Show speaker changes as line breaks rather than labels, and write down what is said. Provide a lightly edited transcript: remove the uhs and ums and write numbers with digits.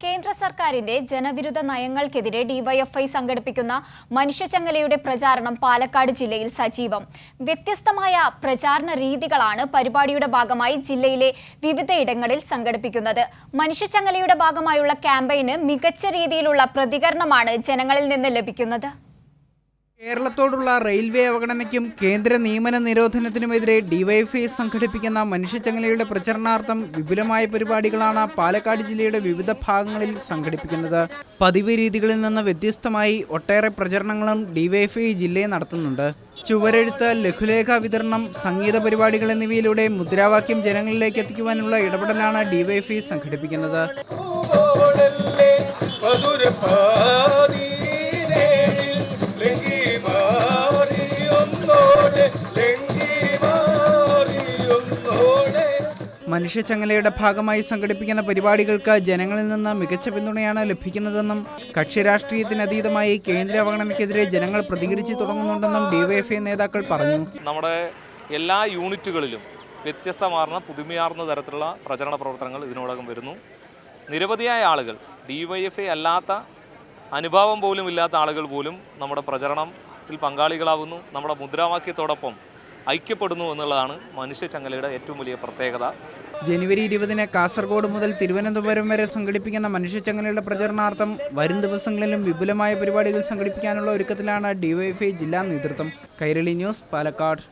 കേന്ദ്ര സർക്കാരിന്റെ ജനവിരുദ്ധ നയങ്ങൾക്കെതിരെ ഡിവൈഎഫ്ഐ സംഘടിപ്പിക്കുന്ന മനുഷ്യച്ചങ്ങലയുടെ പ്രചാരണം പാലക്കാട് ജില്ലയിൽ സജീവം. വ്യത്യസ്തമായ പ്രചാരണ രീതികളാണ് പരിപാടിയുടെ ഭാഗമായി ജില്ലയിലെ വിവിധയിടങ്ങളിൽ സംഘടിപ്പിക്കുന്നത്. മനുഷ്യച്ചങ്ങലയുടെ ഭാഗമായുള്ള ക്യാമ്പയിന് മികച്ച രീതിയിലുള്ള പ്രതികരണമാണ് ജനങ്ങളിൽ നിന്ന് ലഭിക്കുന്നത്.
കേരളത്തോടുള്ള റെയിൽവേ അവഗണനയ്ക്കും കേന്ദ്ര നിയമന നിരോധനത്തിനുമെതിരെ ഡിവൈഎഫ്ഐ സംഘടിപ്പിക്കുന്ന മനുഷ്യച്ചങ്ങലയുടെ പ്രചരണാർത്ഥം വിപുലമായ പരിപാടികളാണ് പാലക്കാട് ജില്ലയുടെ വിവിധ ഭാഗങ്ങളിൽ സംഘടിപ്പിക്കുന്നത്. പതിവ് രീതികളിൽ നിന്ന് വ്യത്യസ്തമായി ഒട്ടേറെ പ്രചരണങ്ങളും ഡിവൈഎഫ്ഐ ജില്ലയിൽ നടത്തുന്നുണ്ട്. ചുവരെഴുത്ത്, ലഘുലേഖ വിതരണം, സംഗീത പരിപാടികൾ എന്നിവയിലൂടെ മുദ്രാവാക്യം ജനങ്ങളിലേക്ക് എത്തിക്കുവാനുള്ള ഇടപെടലാണ് ഡിവൈഎഫ്ഐ സംഘടിപ്പിക്കുന്നത്. മനുഷ്യച്ചങ്ങലയുടെ ഭാഗമായി സംഘടിപ്പിക്കുന്ന പരിപാടികൾക്ക് ജനങ്ങളിൽ നിന്ന് മികച്ച പിന്തുണയാണ് ലഭിക്കുന്നതെന്നും കക്ഷി രാഷ്ട്രീയത്തിനതീതമായി കേന്ദ്ര അവഗണനയ്ക്കെതിരെ ജനങ്ങൾ പ്രതികരിച്ചു തുടങ്ങുന്നുണ്ടെന്നും ഡിവൈഎഫ്ഐ നേതാക്കൾ പറഞ്ഞു.
നമ്മുടെ എല്ലാ യൂണിറ്റുകളിലും വ്യത്യസ്തമാർന്ന പുതുമയാർന്ന തരത്തിലുള്ള പ്രചരണ പ്രവർത്തനങ്ങൾ ഇതിനോടകം വരുന്നു. നിരവധിയായ ആളുകൾ, ഡിവൈഎഫ്ഐ അല്ലാത്ത അനുഭാവം പോലും ഇല്ലാത്ത ആളുകൾ പോലും നമ്മുടെ പ്രചരണത്തിൽ പങ്കാളികളാവുന്നു, നമ്മുടെ മുദ്രാവാക്യത്തോടൊപ്പം ഐക്യപ്പെടുന്നു എന്നുള്ളതാണ് മനുഷ്യച്ചങ്ങലയുടെ ഏറ്റവും വലിയ പ്രത്യേകത.
ജനുവരി 20-ന് കാസർഗോഡ് മുതൽ തിരുവനന്തപുരം വരെ സംഘടിപ്പിക്കുന്ന മനുഷ്യച്ചങ്ങലയുടെ പ്രചരണാർത്ഥം വരും ദിവസങ്ങളിലും വിപുലമായ പരിപാടികൾ സംഘടിപ്പിക്കാനുള്ള ഒരുക്കത്തിലാണ് ഡിവൈഎഫ്ഐ ജില്ലാ നേതൃത്വം. കൈരളി ന്യൂസ്, പാലക്കാട്.